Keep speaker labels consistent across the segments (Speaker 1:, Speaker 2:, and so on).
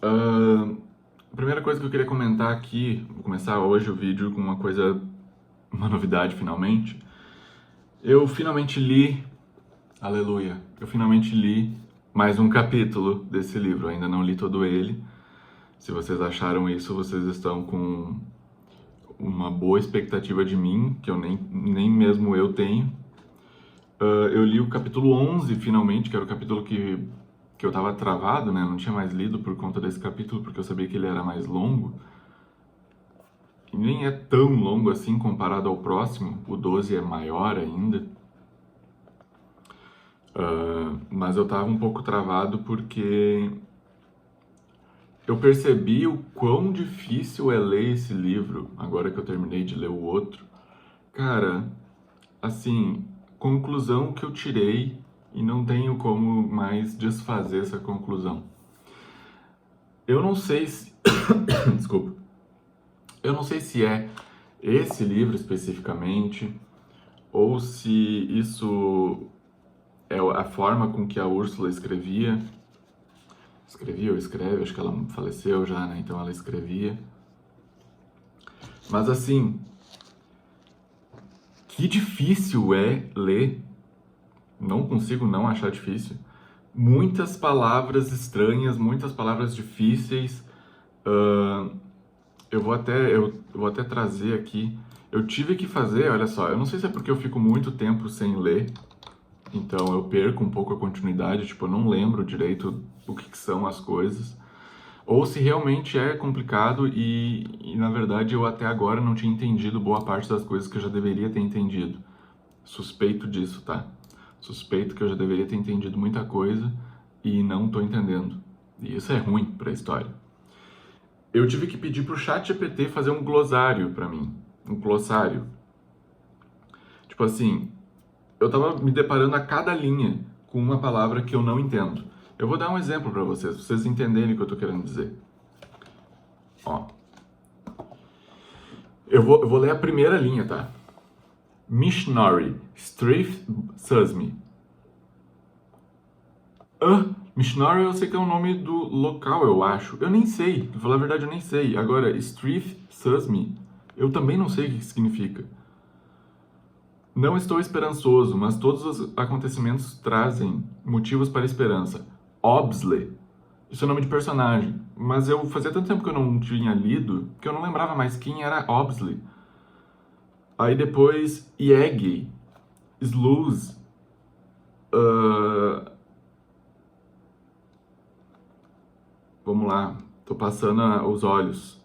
Speaker 1: A primeira coisa que eu queria comentar aqui, vou começar hoje o vídeo com uma novidade finalmente. Eu finalmente li, aleluia, eu finalmente li mais um capítulo desse livro, ainda não li todo ele. Se vocês acharam isso, vocês estão com uma boa expectativa de mim, que eu nem mesmo eu tenho. Eu li o capítulo 11 finalmente, que era o capítulo que eu tava travado, né? Não tinha mais lido por conta desse capítulo, porque eu sabia que ele era mais longo. E nem é tão longo assim comparado ao próximo, o 12 é maior ainda. Mas eu tava um pouco travado porque eu percebi o quão difícil é ler esse livro, agora que eu terminei de ler o outro. Cara, assim, conclusão que eu tirei e não tenho como mais desfazer essa conclusão. Eu não sei se... Desculpa. Eu não sei se é esse livro especificamente, ou se isso é a forma com que a Úrsula escrevia. Escrevia ou escreve, acho que ela faleceu já, né? Então ela escrevia. Mas assim, que difícil é ler. Não consigo não achar difícil. Muitas palavras estranhas, muitas palavras difíceis. Eu vou até trazer aqui. Eu tive que fazer, olha só, eu não sei se é porque eu fico muito tempo sem ler, então eu perco um pouco a continuidade, tipo, eu não lembro direito o que são as coisas, ou se realmente é complicado e na verdade eu até agora não tinha entendido boa parte das coisas que eu já deveria ter entendido. Suspeito disso, tá? Suspeito que eu já deveria ter entendido muita coisa e não tô entendendo. E isso é ruim pra história. Eu tive que pedir pro ChatGPT fazer um glossário pra mim. Um glossário. Tipo assim, eu tava me deparando a cada linha com uma palavra que eu não entendo. Eu vou dar um exemplo pra vocês entenderem o que eu tô querendo dizer. Ó. Eu vou ler a primeira linha, tá? Missionary, Strif Susmi. Missionary eu sei que é o nome do local, eu acho. Eu nem sei, pra falar a verdade eu nem sei. Agora, Strif Susmi, eu também não sei o que significa. Não estou esperançoso, mas todos os acontecimentos trazem motivos para esperança. Obsley. Isso é nome de personagem. Mas eu fazia tanto tempo que eu não tinha lido que eu não lembrava mais quem era Obsley. Aí depois, Yegi. Sluz. Vamos lá. Tô passando os olhos.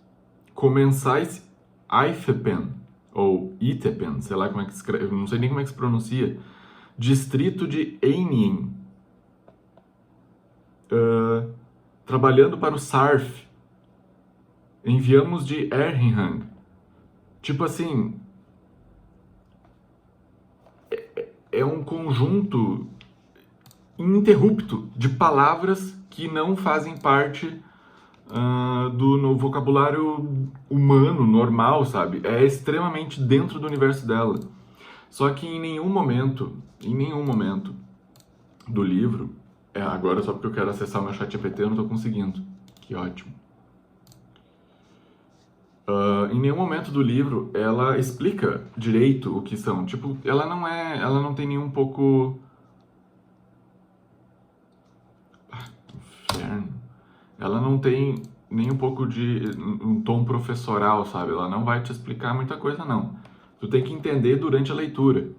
Speaker 1: Comensais Eifepen. Ou Itepen, sei lá como é que se escreve. Não sei nem como é que se pronuncia. Distrito de Einien. Trabalhando para o SARF. Enviamos de Erringhang. Tipo assim, é um conjunto ininterrupto de palavras que não fazem parte no vocabulário humano, normal, sabe? É extremamente dentro do universo dela. Só que em nenhum momento do livro, agora só porque eu quero acessar o meu chat GPT eu não tô conseguindo. Que ótimo. Em nenhum momento do livro ela explica direito o que são. Tipo, ela não tem nenhum pouco... Inferno. Ela não tem nem um pouco de um tom professoral, sabe? Ela não vai te explicar muita coisa, não. Tu tem que entender durante a leitura.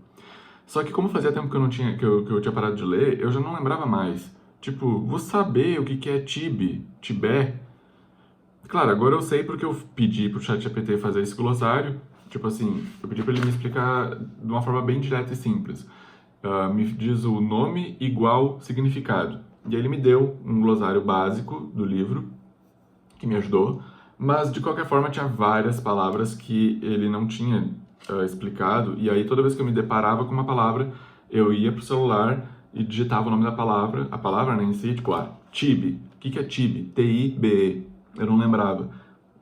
Speaker 1: Só que como fazia tempo que eu não tinha, que eu tinha parado de ler, eu já não lembrava mais. Tipo, vou saber o que é Tibé. Claro, agora eu sei porque eu pedi pro ChatGPT fazer esse glossário. Tipo assim, eu pedi pra ele me explicar de uma forma bem direta e simples. Me diz o nome igual significado. E aí ele me deu um glossário básico do livro, que me ajudou, mas de qualquer forma tinha várias palavras que ele não tinha explicado, e aí toda vez que eu me deparava com uma palavra, eu ia pro celular e digitava o nome da palavra, a palavra né, em si, tipo, Tibe. O que é Tibe? T-I-B-E. Eu não lembrava.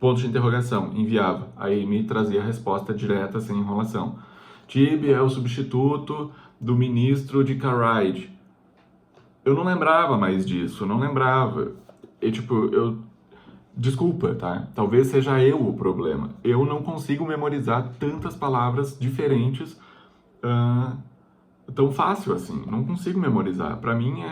Speaker 1: Ponto de interrogação, enviava. Aí me trazia a resposta direta, sem enrolação. Tibe é o substituto do ministro de Karaid. Eu não lembrava mais disso, eu não lembrava. E, tipo, Desculpa, tá? Talvez seja eu o problema. Eu não consigo memorizar tantas palavras diferentes ah, tão fácil assim. Não consigo memorizar. Pra mim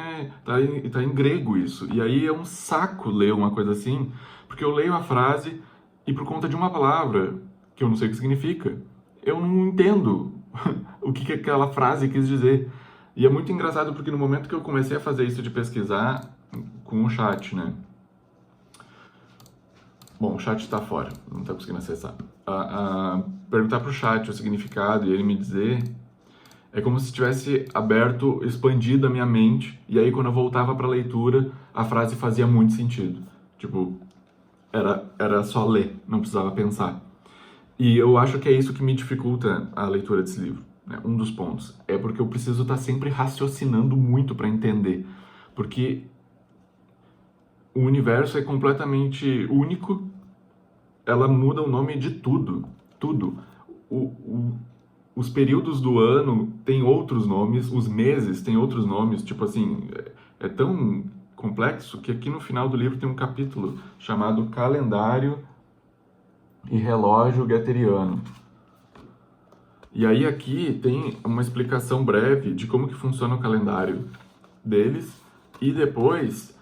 Speaker 1: tá em grego isso. E aí é um saco ler uma coisa assim, porque eu leio a frase e por conta de uma palavra que eu não sei o que significa, eu não entendo o que aquela frase quis dizer. E é muito engraçado porque no momento que eu comecei a fazer isso de pesquisar com o chat, né? Bom, o chat está fora, não está conseguindo acessar. Perguntar para o chat o significado e ele me dizer é como se tivesse aberto, expandido a minha mente, e aí quando eu voltava para a leitura, a frase fazia muito sentido. Tipo, era só ler, não precisava pensar. E eu acho que é isso que me dificulta a leitura desse livro, né? Um dos pontos. É porque eu preciso estar sempre raciocinando muito para entender. Porque o universo é completamente único, ela muda o nome de tudo, tudo. Os períodos do ano têm outros nomes, os meses têm outros nomes, tipo assim, é tão complexo que aqui no final do livro tem um capítulo chamado Calendário e Relógio Geteriano. E aí aqui tem uma explicação breve de como que funciona o calendário deles e depois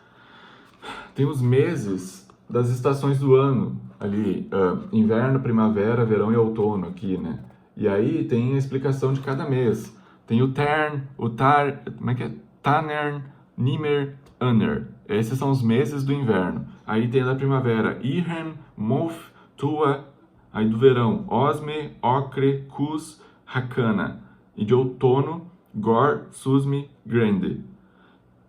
Speaker 1: tem os meses das estações do ano, ali, inverno, primavera, verão e outono aqui, né? E aí tem a explicação de cada mês. Tem o Tern, o Tar, como é que é? Tanern, Nimer, Anner. Esses são os meses do inverno. Aí tem a da primavera, Irhem, Mof, Tua. Aí do verão, Osme, Ocre, Cus, Hakana. E de outono, Gor, Susme, Grande.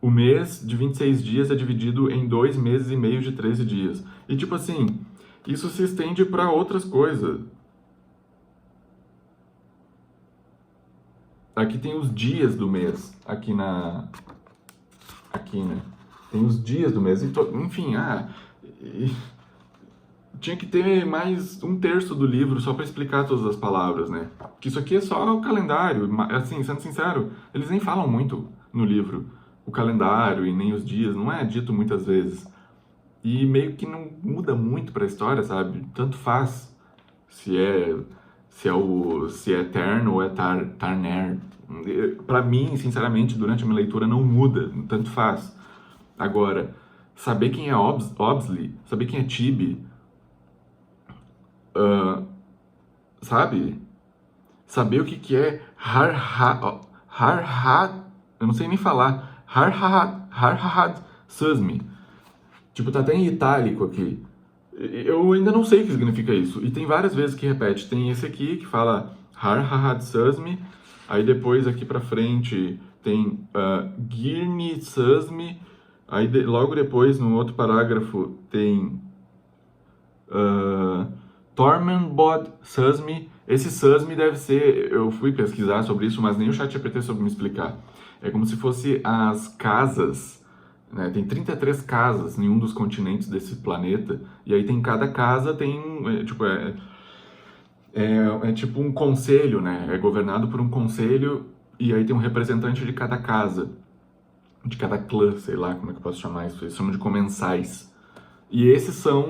Speaker 1: O mês de 26 dias é dividido em 2 meses e meio de 13 dias. E tipo assim, isso se estende para outras coisas. Aqui tem os dias do mês, aqui, né? Tem os dias do mês, enfim, tinha que ter mais um terço do livro só para explicar todas as palavras, né? Que isso aqui é só o calendário, assim, sendo sincero, eles nem falam muito no livro. O calendário e nem os dias, não é dito muitas vezes. E meio que não muda muito para a história, sabe? Tanto faz se é se é eterno ou é Tarner. Para mim, sinceramente, durante a minha leitura não muda, tanto faz. Agora, saber quem é Obsley, saber quem é Tibi, sabe? Saber o que que é Harhad, eu não sei nem falar, Harhad Susmi. Tipo, tá até em itálico aqui. Eu ainda não sei o que significa isso. E tem várias vezes que repete. Tem esse aqui que fala Harhad Susmi. Aí depois aqui pra frente tem Girni Susmi. Aí logo depois, no outro parágrafo, tem Tormenbod Susmi. Esse Susmi deve ser... Eu fui pesquisar sobre isso, mas nem o ChatGPT soube me explicar. É como se fosse as casas, né? Tem 33 casas em um dos continentes desse planeta. E aí tem cada casa tem... é tipo um conselho, né? É governado por um conselho e aí tem um representante de cada casa. De cada clã, sei lá como é que eu posso chamar isso. Eles chamam de comensais. E esses são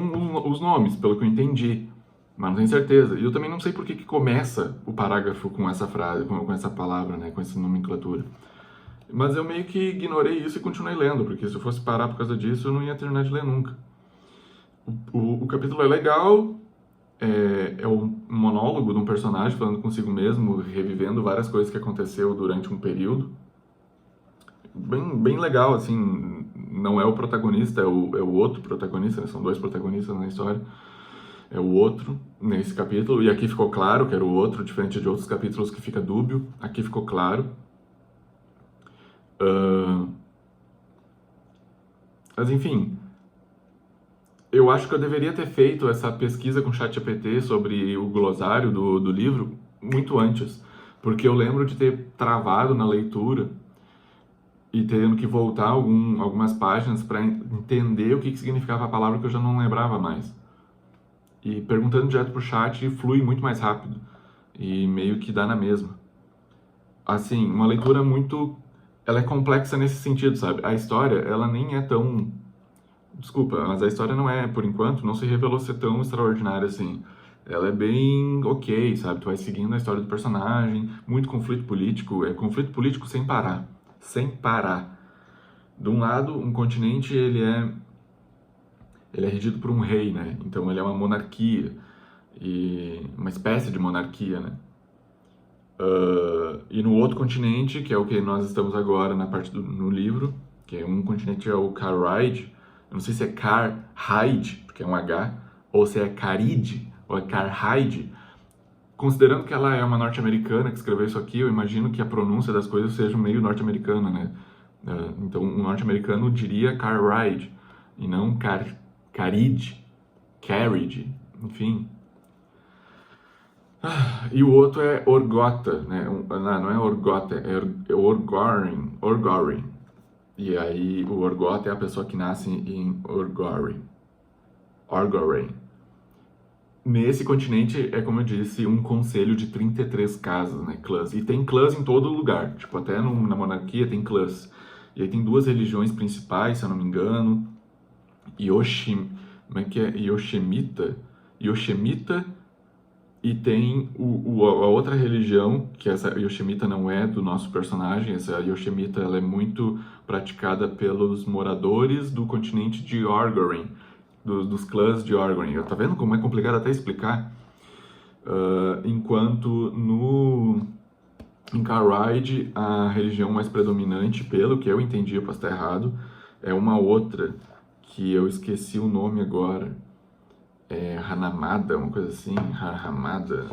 Speaker 1: os nomes, pelo que eu entendi. Mas não tenho certeza. E eu também não sei por que começa o parágrafo com essa frase, com essa palavra, né? Com essa nomenclatura. Mas eu meio que ignorei isso e continuei lendo, porque se eu fosse parar por causa disso, eu não ia terminar de ler nunca. O capítulo é legal, é um monólogo de um personagem falando consigo mesmo, revivendo várias coisas que aconteceu durante um período. Bem legal, assim, não é o protagonista, é o outro protagonista, né? São dois protagonistas na história. É o outro nesse capítulo, e aqui ficou claro que era o outro, diferente de outros capítulos que fica dúbio, aqui ficou claro. Mas enfim, eu acho que eu deveria ter feito essa pesquisa com o ChatGPT sobre o glossário do livro muito antes, porque eu lembro de ter travado na leitura e tendo que voltar algumas páginas para entender o que significava a palavra que eu já não lembrava mais. E perguntando direto pro chat flui muito mais rápido e meio que dá na mesma. Assim, uma leitura muito... Ela é complexa nesse sentido, sabe? A história, ela nem é tão desculpa, mas a história não é, por enquanto, não se revelou ser tão extraordinária assim. Ela é bem ok, sabe? Tu vai seguindo a história do personagem, muito conflito político, é conflito político sem parar. Sem parar. De um lado, um continente, ele é regido por um rei, né? Então ele é uma monarquia, e uma espécie de monarquia, né? E no outro continente, que é o que nós estamos agora na parte no livro, que é um continente é o Caride, eu não sei se é Carhide, porque é um H, ou se é Caride, ou é Carhide. Considerando que ela é uma norte-americana que escreveu isso aqui, eu imagino que a pronúncia das coisas seja meio norte-americana, né? Então, um norte-americano diria Caride, e não Caride, Caride, enfim. E o outro é Orgota, né? Não é Orgota, é Orgorin. E aí o Orgota é a pessoa que nasce em Orgorin. Nesse continente é, como eu disse, um conselho de 33 casas, né? Clãs. E tem clãs em todo lugar. Tipo, até na monarquia tem clãs. E aí tem duas religiões principais, se eu não me engano. Como é que é? Yoshemita. E tem a outra religião, que essa Yoshemita não é do nosso personagem, essa Yoshemita ela é muito praticada pelos moradores do continente de Orgorin, dos clãs de Orgorin. Tá vendo como é complicado até explicar? Enquanto em Caride, a religião mais predominante, pelo que eu entendi, eu posso estar errado, é uma outra, que eu esqueci o nome agora. Hanamada, uma coisa assim, Hamada.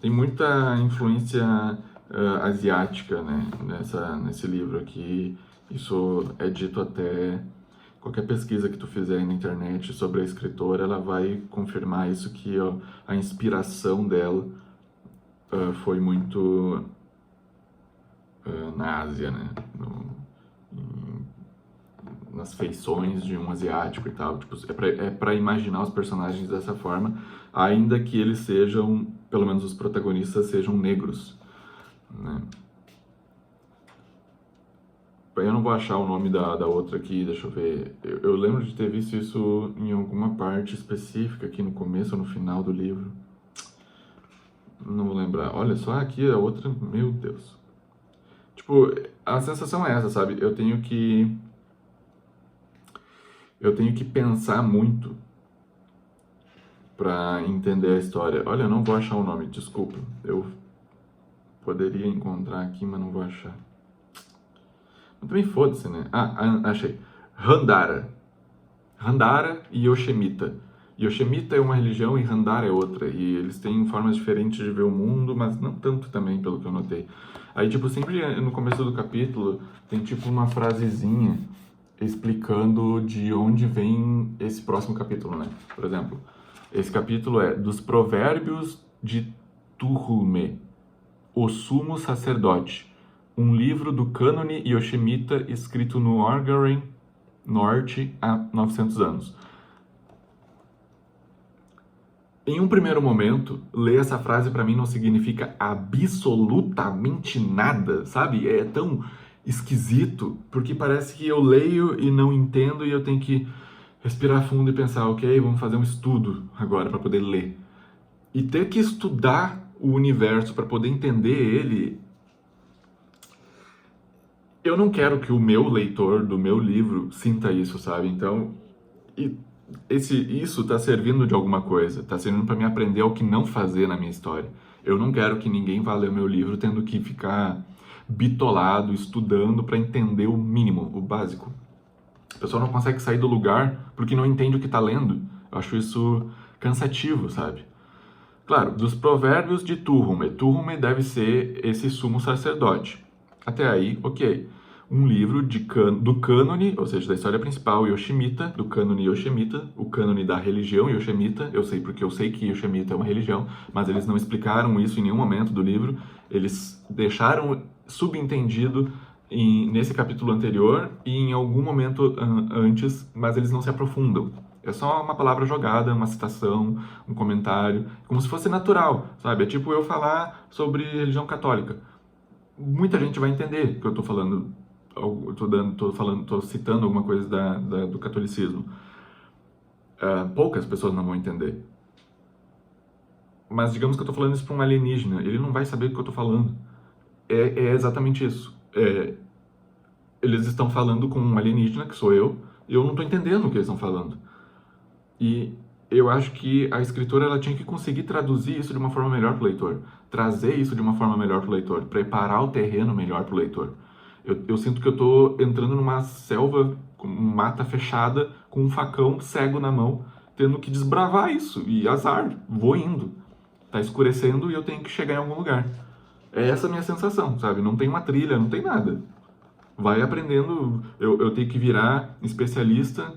Speaker 1: Tem muita influência asiática, né, nesse livro aqui. Isso é dito até... Qualquer pesquisa que tu fizer aí na internet sobre a escritora, ela vai confirmar isso, que ó, a inspiração dela foi muito na Ásia, né? Nas feições de um asiático e tal. Tipo, é pra imaginar os personagens dessa forma, ainda que eles sejam, pelo menos os protagonistas, sejam negros, né? Eu não vou achar o nome da outra aqui, deixa eu ver. Eu lembro de ter visto isso em alguma parte específica, aqui no começo ou no final do livro. Não vou lembrar. Olha só, aqui a outra, meu Deus. Tipo, a sensação é essa, sabe? Eu tenho que pensar muito pra entender a história. Olha, eu não vou achar o nome, desculpa. Eu poderia encontrar aqui, mas não vou achar. Mas também foda-se, né? Achei. Randara e Yoshemita. Yoshemita é uma religião e Randara é outra. E eles têm formas diferentes de ver o mundo, mas não tanto também, pelo que eu notei. Aí, tipo, sempre no começo do capítulo tem, tipo, uma frasezinha explicando de onde vem esse próximo capítulo, né? Por exemplo, esse capítulo é dos Provérbios de Tuhume, o Sumo Sacerdote, um livro do cânone Yoshemita escrito no Orgorin Norte há 900 anos. Em um primeiro momento, ler essa frase pra mim não significa absolutamente nada, sabe? É tão esquisito, porque parece que eu leio e não entendo e eu tenho que respirar fundo e pensar, ok, vamos fazer um estudo agora para poder ler. E ter que estudar o universo para poder entender ele, eu não quero que o meu leitor do meu livro sinta isso, sabe? Então, isso tá servindo de alguma coisa, tá servindo para me aprender o que não fazer na minha história. Eu não quero que ninguém vá ler o meu livro tendo que ficar bitolado, estudando para entender o mínimo, o básico. A pessoa não consegue sair do lugar porque não entende o que está lendo. Eu acho isso cansativo, sabe? Claro, dos provérbios de Tuhume. Tuhume deve ser esse sumo sacerdote. Até aí, ok. Um livro do cânone, ou seja, da história principal, Yoshemita, do cânone Yoshemita, o cânone da religião Yoshemita. Eu sei porque eu sei que Yoshemita é uma religião, mas eles não explicaram isso em nenhum momento do livro. Eles deixaram subentendido nesse capítulo anterior e em algum momento antes, mas eles não se aprofundam. É só uma palavra jogada, uma citação, um comentário, como se fosse natural, sabe? É tipo eu falar sobre religião católica. Muita gente vai entender que eu estou falando tô citando alguma coisa do catolicismo, poucas pessoas não vão entender. Mas digamos que eu tô falando isso para um alienígena, ele não vai saber do que eu tô falando. É exatamente isso. Eles estão falando com um alienígena, que sou eu, e eu não tô entendendo o que eles estão falando. E eu acho que a escritora ela tinha que conseguir traduzir isso de uma forma melhor para o leitor, trazer isso de uma forma melhor para o leitor, preparar o terreno melhor para o leitor. Eu sinto que eu estou entrando numa selva, com mata fechada, com um facão cego na mão, tendo que desbravar isso. E azar, vou indo. Tá escurecendo e eu tenho que chegar em algum lugar. É essa a minha sensação, sabe? Não tem uma trilha, não tem nada. Vai aprendendo, eu tenho que virar especialista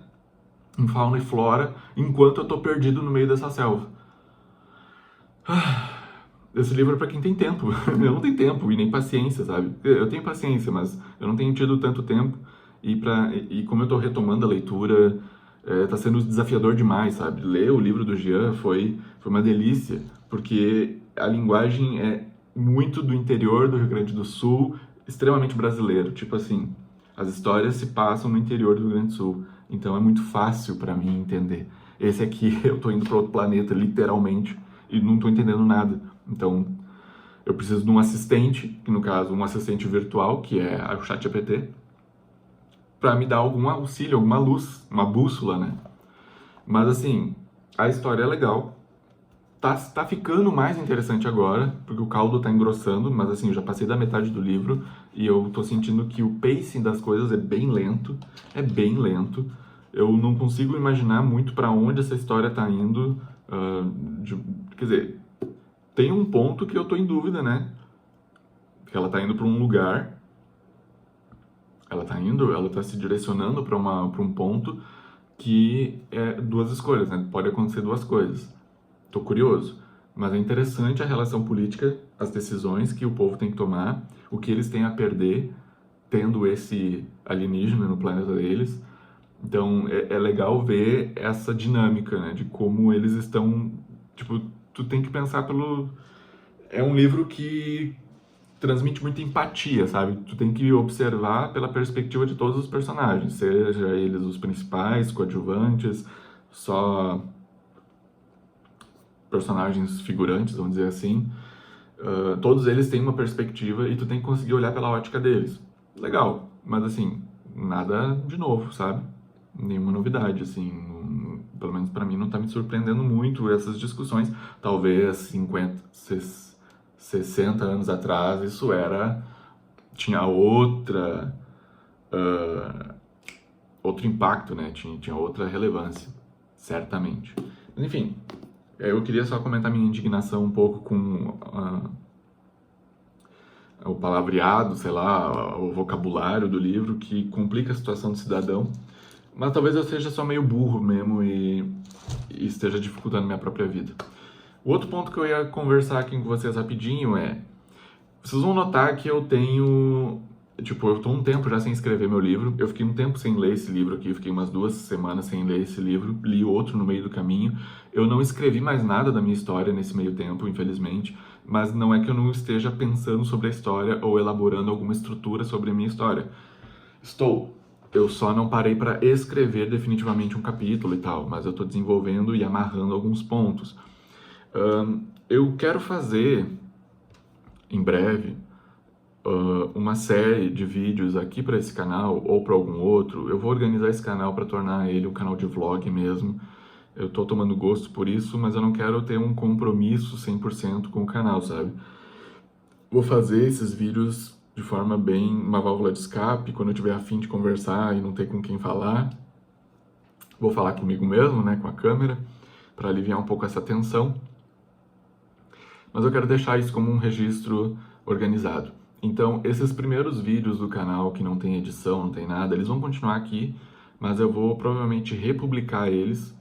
Speaker 1: em fauna e flora, enquanto eu tô perdido no meio dessa selva. Esse livro é pra quem tem tempo. Eu não tenho tempo e nem paciência, sabe? Eu tenho paciência, mas eu não tenho tido tanto tempo. E como eu tô retomando a leitura, tá sendo desafiador demais, sabe? Ler o livro do Jean foi uma delícia, porque a linguagem é muito do interior do Rio Grande do Sul, extremamente brasileiro. Tipo assim, as histórias se passam no interior do Rio Grande do Sul. Então é muito fácil para mim entender. Esse aqui eu tô indo para outro planeta, literalmente, e não tô entendendo nada. Então eu preciso de um assistente, que no caso um assistente virtual, que é o ChatGPT, para me dar algum auxílio, alguma luz, uma bússola, né? Mas assim, a história é legal. Tá ficando mais interessante agora, porque o caldo tá engrossando, mas assim, eu já passei da metade do livro e eu tô sentindo que o pacing das coisas é bem lento, Eu não consigo imaginar muito para onde essa história tá indo. Quer dizer, tem um ponto que eu tô em dúvida, né? Que ela tá indo para um lugar, ela tá se direcionando para um ponto que é duas escolhas, né? Pode acontecer duas coisas. Tô curioso, mas é interessante a relação política, as decisões que o povo tem que tomar, o que eles têm a perder tendo esse alienígena no planeta deles. Então é legal ver essa dinâmica, né, de como eles estão, tipo, tu tem que pensar pelo... É um livro que transmite muita empatia, sabe? Tu tem que observar pela perspectiva de todos os personagens, seja eles os principais, coadjuvantes, só personagens figurantes, vamos dizer assim. Todos eles têm uma perspectiva e tu tem que conseguir olhar pela ótica deles. Legal, mas assim, nada de novo, sabe? Nenhuma novidade, assim, pelo menos pra mim não tá me surpreendendo muito essas discussões. Talvez 50, 60 anos atrás isso tinha outro impacto, né? Tinha outra relevância, certamente. Mas enfim, eu queria só comentar minha indignação um pouco com o palavreado, sei lá, o vocabulário do livro que complica a situação do cidadão. Mas talvez eu seja só meio burro mesmo e esteja dificultando minha própria vida. O outro ponto que eu ia conversar aqui com vocês rapidinho é... Vocês vão notar que eu tenho... Tipo, eu tô um tempo já sem escrever meu livro. Eu fiquei um tempo sem ler esse livro aqui. Eu fiquei umas 2 semanas sem ler esse livro. Li outro no meio do caminho. Eu não escrevi mais nada da minha história nesse meio tempo, infelizmente. Mas não é que eu não esteja pensando sobre a história ou elaborando alguma estrutura sobre a minha história. Eu só não parei para escrever definitivamente um capítulo e tal. Mas eu tô desenvolvendo e amarrando alguns pontos. Eu quero fazer, em breve, uma série de vídeos aqui para esse canal ou para algum outro. Eu vou organizar esse canal para tornar ele um canal de vlog mesmo. Eu tô tomando gosto por isso, mas eu não quero ter um compromisso 100% com o canal, sabe? Vou fazer esses vídeos de forma bem uma válvula de escape, quando eu tiver a fim de conversar e não ter com quem falar. Vou falar comigo mesmo, né, com a câmera, para aliviar um pouco essa tensão. Mas eu quero deixar isso como um registro organizado. Então, esses primeiros vídeos do canal que não tem edição, não tem nada, eles vão continuar aqui, mas eu vou provavelmente republicar eles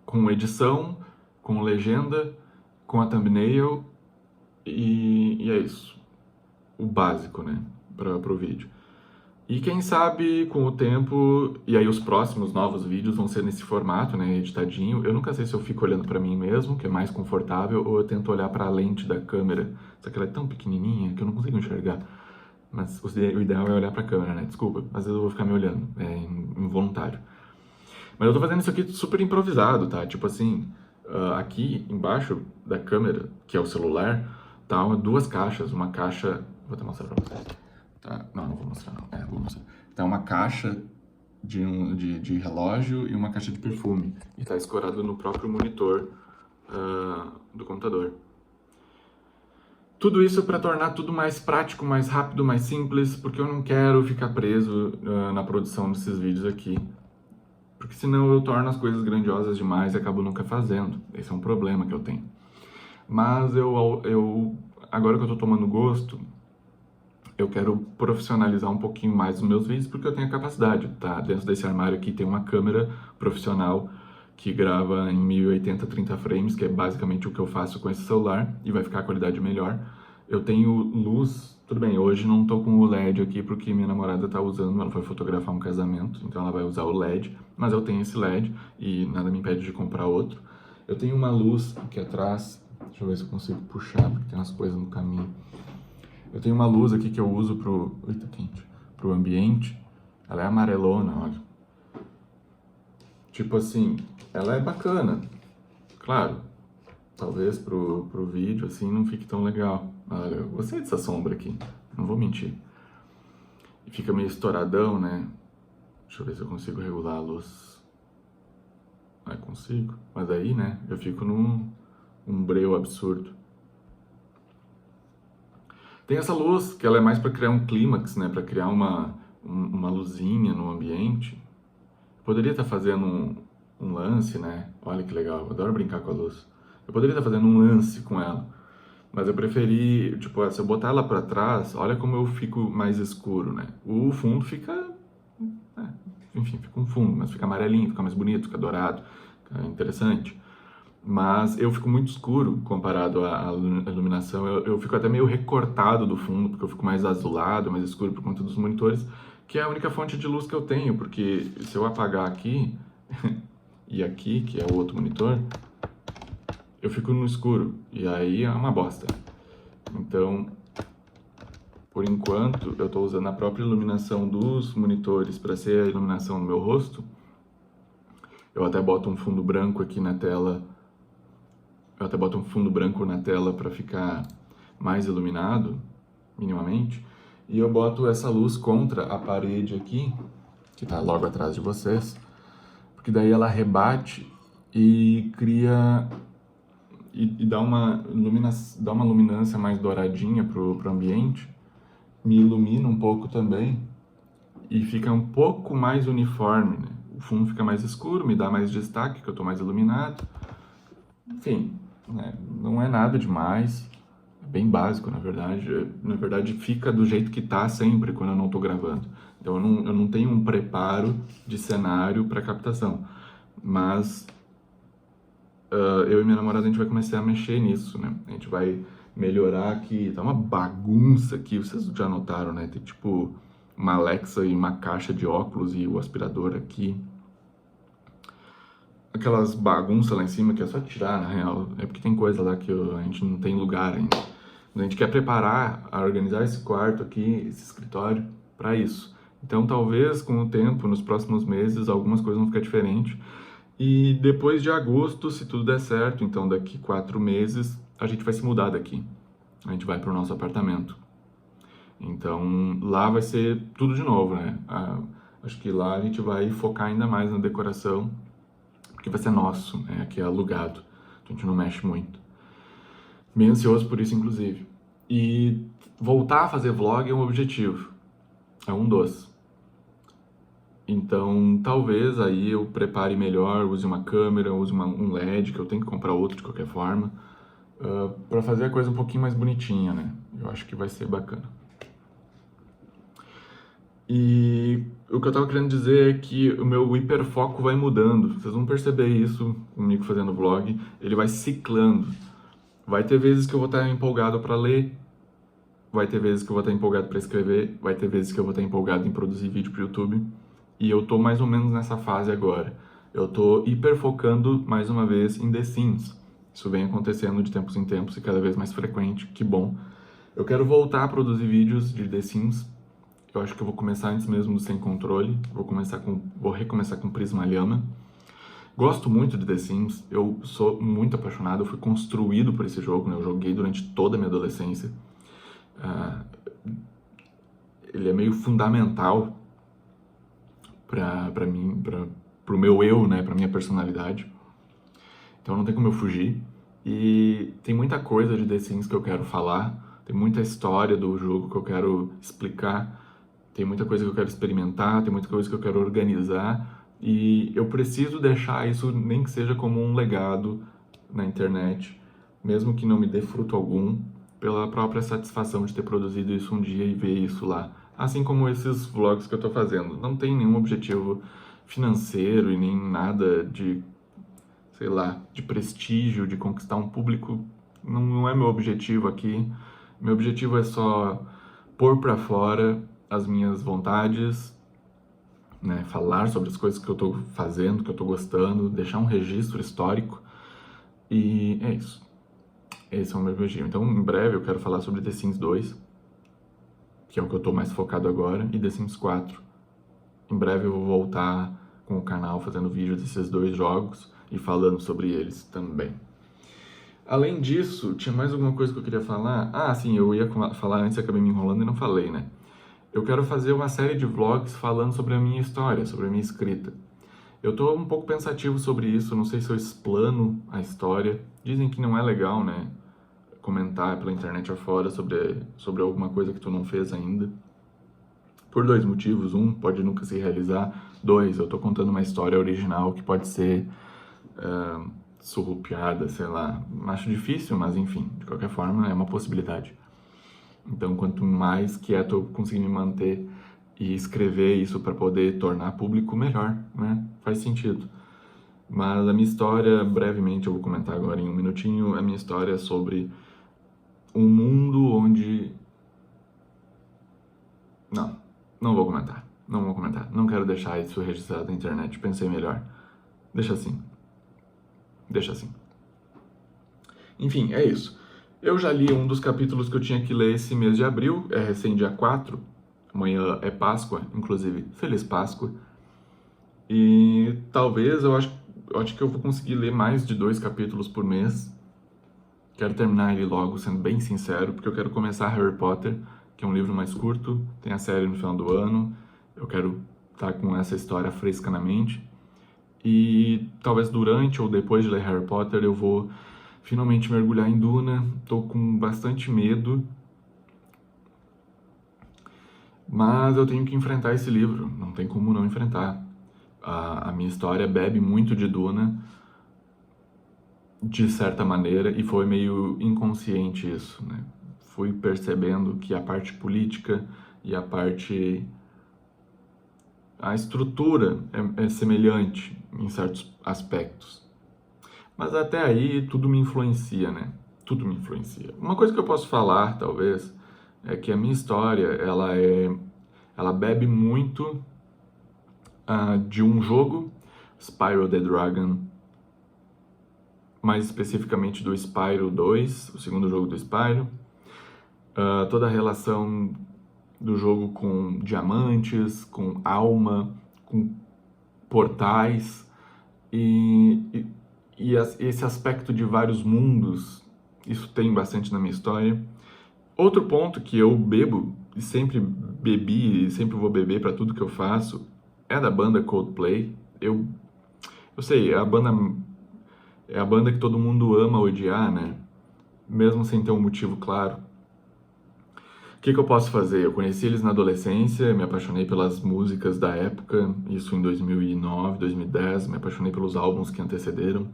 Speaker 1: com edição, com legenda, com a thumbnail e é isso. O básico, né, para o vídeo. E quem sabe com o tempo, e aí os próximos novos vídeos vão ser nesse formato, né, editadinho. Eu nunca sei se eu fico olhando pra mim mesmo, que é mais confortável, ou eu tento olhar pra lente da câmera. Só que ela é tão pequenininha que eu não consigo enxergar. Mas o ideal é olhar pra câmera, né? Desculpa, às vezes eu vou ficar me olhando, é involuntário. Mas eu tô fazendo isso aqui super improvisado, tá? Tipo assim, aqui embaixo da câmera, que é o celular, tá duas caixas. Uma caixa... Vou até mostrar pra vocês. Tá? Não, não vou mostrar não. Vou mostrar. Tá uma caixa de relógio e uma caixa de perfume. E tá escorado no próprio monitor do computador. Tudo isso para tornar tudo mais prático, mais rápido, mais simples, porque eu não quero ficar preso na produção desses vídeos aqui. Porque senão eu torno as coisas grandiosas demais e acabo nunca fazendo. Esse é um problema que eu tenho. Mas agora que eu tô tomando gosto, eu quero profissionalizar um pouquinho mais os meus vídeos, porque eu tenho a capacidade, tá? Dentro desse armário aqui tem uma câmera profissional que grava em 1080 30 frames, que é basicamente o que eu faço com esse celular, e vai ficar a qualidade melhor. Eu tenho luz, tudo bem, hoje não tô com o LED aqui porque minha namorada tá usando, ela foi fotografar um casamento, então ela vai usar o LED, mas eu tenho esse LED e nada me impede de comprar outro. Eu tenho uma luz aqui atrás, deixa eu ver se eu consigo puxar, porque tem umas coisas no caminho. Eu tenho uma luz aqui que eu uso pro ambiente, ela é amarelona, olha. Tipo assim, ela é bacana, claro, talvez pro vídeo assim não fique tão legal. Olha, eu gostei dessa sombra aqui, não vou mentir. E fica meio estouradão, né? Deixa eu ver se eu consigo regular a luz. Ah, consigo. Mas aí, né, eu fico num breu absurdo. Tem essa luz, que ela é mais para criar um clímax, né? Para criar uma luzinha no ambiente. Poderia estar fazendo um lance, né? Olha que legal, eu adoro brincar com a luz. Eu poderia estar fazendo um lance com ela, mas eu preferi, tipo, se eu botar ela para trás, olha como eu fico mais escuro, né? O fundo fica, enfim, fica um fundo, mas fica amarelinho, fica mais bonito, fica dourado, fica interessante. Mas eu fico muito escuro comparado à iluminação, eu fico até meio recortado do fundo, porque eu fico mais azulado, mais escuro por conta dos monitores, que é a única fonte de luz que eu tenho, porque se eu apagar aqui e aqui, que é o outro monitor, eu fico no escuro, e aí é uma bosta. Então, por enquanto, eu estou usando a própria iluminação dos monitores para ser a iluminação do meu rosto. Eu até boto um fundo branco aqui na tela, para ficar mais iluminado, minimamente. E eu boto essa luz contra a parede aqui, que está logo atrás de vocês, porque daí ela rebate e cria e dá uma luminância mais douradinha pro ambiente, me ilumina um pouco também e fica um pouco mais uniforme, né? O fundo fica mais escuro, me dá mais destaque, que eu estou mais iluminado. Enfim, né? Não é nada demais, é bem básico, na verdade. Na verdade, fica do jeito que tá sempre quando eu não estou gravando. Então, eu não tenho um preparo de cenário para captação, mas eu e minha namorada, a gente vai começar a mexer nisso, né? A gente vai melhorar aqui, tá uma bagunça aqui, vocês já notaram, né? Tem tipo uma Alexa e uma caixa de óculos e o aspirador aqui. Aquelas bagunças lá em cima que é só tirar, na real. É porque tem coisa lá que a gente não tem lugar ainda. A gente quer preparar, organizar esse quarto aqui, esse escritório, para isso. Então, talvez, com o tempo, nos próximos meses, algumas coisas vão ficar diferentes. E depois de agosto, se tudo der certo, então daqui 4 meses, a gente vai se mudar daqui. A gente vai para o nosso apartamento. Então, lá vai ser tudo de novo, né? Acho que lá a gente vai focar ainda mais na decoração, porque vai ser nosso, né? Aqui é alugado, então a gente não mexe muito. Bem ansioso por isso, inclusive. E voltar a fazer vlog é um objetivo, é um dos. Então, talvez aí eu prepare melhor, use uma câmera, use um LED, que eu tenho que comprar outro de qualquer forma, para fazer a coisa um pouquinho mais bonitinha, né? Eu acho que vai ser bacana. E o que eu tava querendo dizer é que o meu hiperfoco vai mudando. Vocês vão perceber isso comigo fazendo vlog. Ele vai ciclando. Vai ter vezes que eu vou estar empolgado para ler, vai ter vezes que eu vou estar empolgado para escrever, vai ter vezes que eu vou estar empolgado em produzir vídeo para o YouTube. E eu tô mais ou menos nessa fase agora. Eu tô hiperfocando mais uma vez em The Sims. Isso vem acontecendo de tempos em tempos e cada vez mais frequente, que bom. Eu quero voltar a produzir vídeos de The Sims. Eu acho que eu vou começar antes mesmo do Sem Controle. Vou recomeçar com Prisma Llama. Gosto muito de The Sims, eu sou muito apaixonado, eu fui construído por esse jogo, né? Eu joguei durante toda a minha adolescência. Ele é meio fundamental para mim, pro meu eu, né? Pra minha personalidade. Então não tem como eu fugir. E tem muita coisa de The Sims que eu quero falar, tem muita história do jogo que eu quero explicar, tem muita coisa que eu quero experimentar, tem muita coisa que eu quero organizar, e eu preciso deixar isso, nem que seja como um legado na internet, mesmo que não me dê fruto algum, pela própria satisfação de ter produzido isso um dia e ver isso lá. Assim como esses vlogs que eu tô fazendo. Não tem nenhum objetivo financeiro e nem nada de, sei lá, de prestígio, de conquistar um público. Não é meu objetivo aqui. Meu objetivo é só pôr pra fora as minhas vontades, né? Falar sobre as coisas que eu tô fazendo, que eu tô gostando, deixar um registro histórico. E é isso. Esse é o meu objetivo. Então, em breve, eu quero falar sobre The Sims 2, que é o que eu tô mais focado agora, e The Sims 4. Em breve eu vou voltar com o canal fazendo vídeo desses dois jogos e falando sobre eles também. Além disso, tinha mais alguma coisa que eu queria falar? Ah, sim, eu ia falar antes, acabei me enrolando e não falei, né? Eu quero fazer uma série de vlogs falando sobre a minha história, sobre a minha escrita. Eu tô um pouco pensativo sobre isso, não sei se eu explano a história. Dizem que não é legal, né? Comentar pela internet afora sobre alguma coisa que tu não fez ainda. Por dois motivos. Um, pode nunca se realizar. Dois, eu tô contando uma história original que pode ser surrupiada, sei lá. Acho difícil, mas enfim, de qualquer forma, é uma possibilidade. Então, quanto mais quieto eu conseguir me manter e escrever isso para poder tornar público, melhor, né? Faz sentido. Mas a minha história, brevemente, eu vou comentar agora em um minutinho, a minha história é sobre um mundo onde... Não vou comentar. Não vou comentar. Não quero deixar isso registrado na internet. Pensei melhor. Deixa assim. Deixa assim. Enfim, é isso. Eu já li um dos capítulos que eu tinha que ler esse mês de abril. É recém dia 4. Amanhã é Páscoa, inclusive. Feliz Páscoa. E talvez eu acho que eu vou conseguir ler mais de 2 capítulos por mês. Quero terminar ele logo, sendo bem sincero, porque eu quero começar Harry Potter, que é um livro mais curto, tem a série no final do ano, eu quero estar com essa história fresca na mente. E talvez durante ou depois de ler Harry Potter eu vou finalmente mergulhar em Duna. Tô com bastante medo, mas eu tenho que enfrentar esse livro, não tem como não enfrentar. A minha história bebe muito de Duna, de certa maneira, e foi meio inconsciente isso, né? Fui percebendo que a parte política e a estrutura é semelhante em certos aspectos. Mas até aí tudo me influencia, né? Tudo me influencia. Uma coisa que eu posso falar, talvez, é que a minha história, ela bebe muito de um jogo, Spyro the Dragon, mais especificamente do Spyro 2, o segundo jogo do Spyro. Toda a relação do jogo com diamantes, com alma, com portais e esse aspecto de vários mundos, isso tem bastante na minha história. Outro ponto que eu bebo, e sempre bebi e sempre vou beber para tudo que eu faço, é da banda Coldplay. Eu sei, é a banda que todo mundo ama odiar, né? Mesmo sem ter um motivo claro. O que eu posso fazer? Eu conheci eles na adolescência, me apaixonei pelas músicas da época, isso em 2009, 2010, me apaixonei pelos álbuns que antecederam,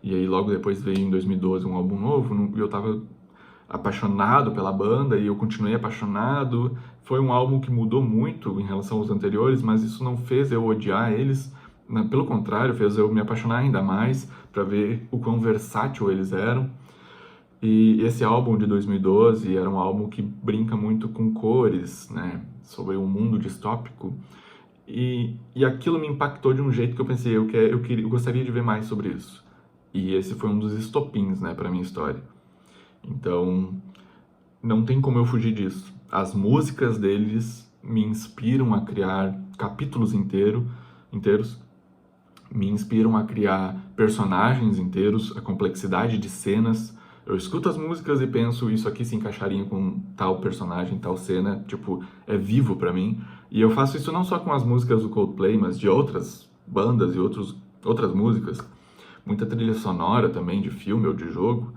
Speaker 1: e aí logo depois veio em 2012 um álbum novo, e eu tava apaixonado pela banda, e eu continuei apaixonado. Foi um álbum que mudou muito em relação aos anteriores, mas isso não fez eu odiar eles, pelo contrário, fez eu me apaixonar ainda mais, para ver o quão versátil eles eram. E esse álbum de 2012 era um álbum que brinca muito com cores, né? Sobre um mundo distópico. E aquilo me impactou de um jeito que eu pensei, eu gostaria de ver mais sobre isso. E esse foi um dos estopins, né, para minha história. Então, não tem como eu fugir disso. As músicas deles me inspiram a criar capítulos inteiros, me inspiram a criar personagens inteiros, a complexidade de cenas. Eu escuto as músicas e penso, isso aqui se encaixaria com tal personagem, tal cena, tipo, é vivo pra mim. E eu faço isso não só com as músicas do Coldplay, mas de outras bandas e outras músicas. Muita trilha sonora também, de filme ou de jogo.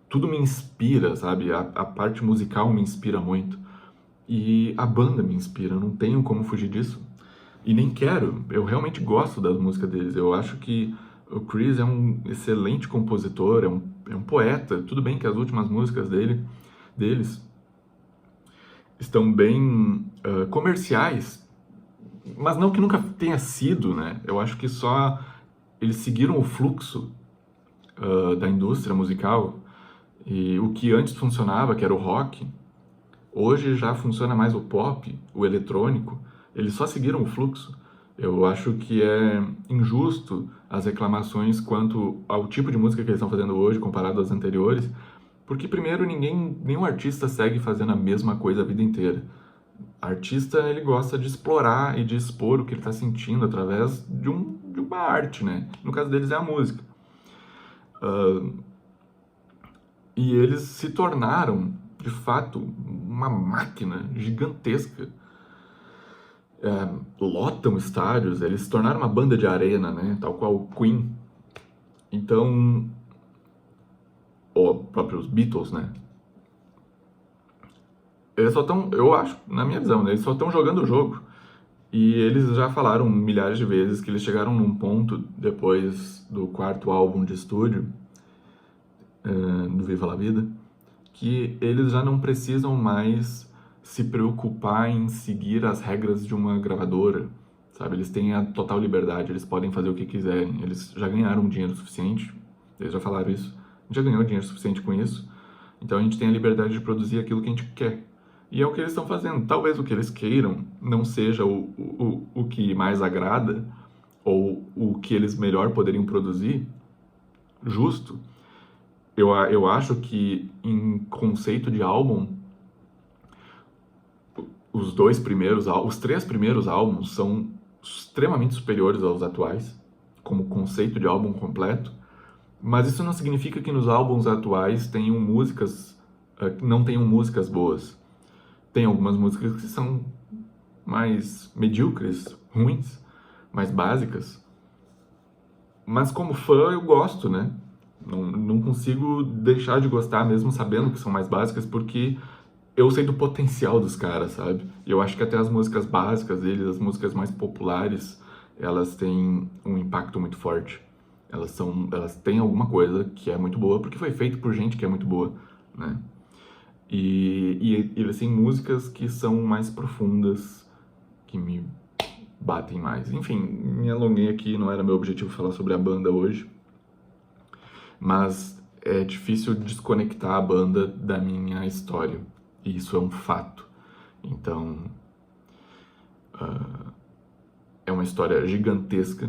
Speaker 1: Tudo me inspira, sabe? A parte musical me inspira muito. E a banda me inspira, não tenho como fugir disso. E nem quero, eu realmente gosto das músicas deles. Eu acho que o Chris é um excelente compositor, é um poeta. Tudo bem que as últimas músicas deles estão bem comerciais, mas não que nunca tenha sido, né? Eu acho que só eles seguiram o fluxo da indústria musical e o que antes funcionava, que era o rock, hoje já funciona mais o pop, o eletrônico. Eles só seguiram o fluxo. Eu acho que é injusto as reclamações quanto ao tipo de música que eles estão fazendo hoje comparado às anteriores, porque primeiro nenhum artista segue fazendo a mesma coisa a vida inteira. Artista, ele gosta de explorar e de expor o que ele está sentindo através de uma arte, né? No caso deles é a música. E eles se tornaram, de fato, uma máquina gigantesca. Lotam estádios, eles se tornaram uma banda de arena, né? Tal qual o Queen. Então, ou próprios Beatles, né? Eles só estão, eu acho, na minha visão, né? Eles só estão jogando o jogo. E eles já falaram milhares de vezes que eles chegaram num ponto, depois do quarto álbum de estúdio, do Viva La Vida, que eles já não precisam mais se preocupar em seguir as regras de uma gravadora, sabe? Eles têm a total liberdade, eles podem fazer o que quiserem, eles já ganharam dinheiro suficiente, eles já falaram isso, a gente já ganhou dinheiro suficiente com isso, então a gente tem a liberdade de produzir aquilo que a gente quer. E é o que eles estão fazendo. Talvez o que eles queiram não seja o que mais agrada, ou o que eles melhor poderiam produzir, justo. Eu acho que, em conceito de álbum, os três primeiros álbuns são extremamente superiores aos atuais, como conceito de álbum completo, mas isso não significa que nos álbuns atuais não tenham músicas boas. Tem algumas músicas que são mais medíocres, ruins, mais básicas, mas como fã eu gosto, né? Não consigo deixar de gostar mesmo sabendo que são mais básicas, porque eu sei do potencial dos caras, sabe? E eu acho que até as músicas básicas deles, as músicas mais populares, elas têm um impacto muito forte. Elas têm alguma coisa que é muito boa, porque foi feito por gente que é muito boa, né? E eles têm músicas que são mais profundas, que me batem mais. Enfim, me alonguei aqui, não era meu objetivo falar sobre a banda hoje, mas é difícil desconectar a banda da minha história, e isso é um fato. Então, é uma história gigantesca,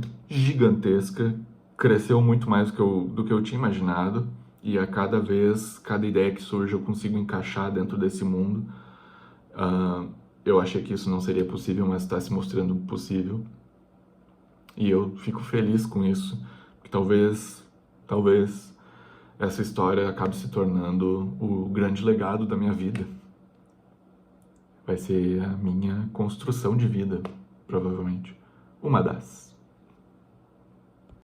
Speaker 1: cresceu muito mais do que eu tinha imaginado, e a cada ideia que surge eu consigo encaixar dentro desse mundo. Eu achei que isso não seria possível, mas está se mostrando possível. E eu fico feliz com isso, porque talvez essa história acabe se tornando o grande legado da minha vida. Vai ser a minha construção de vida, provavelmente. Uma das.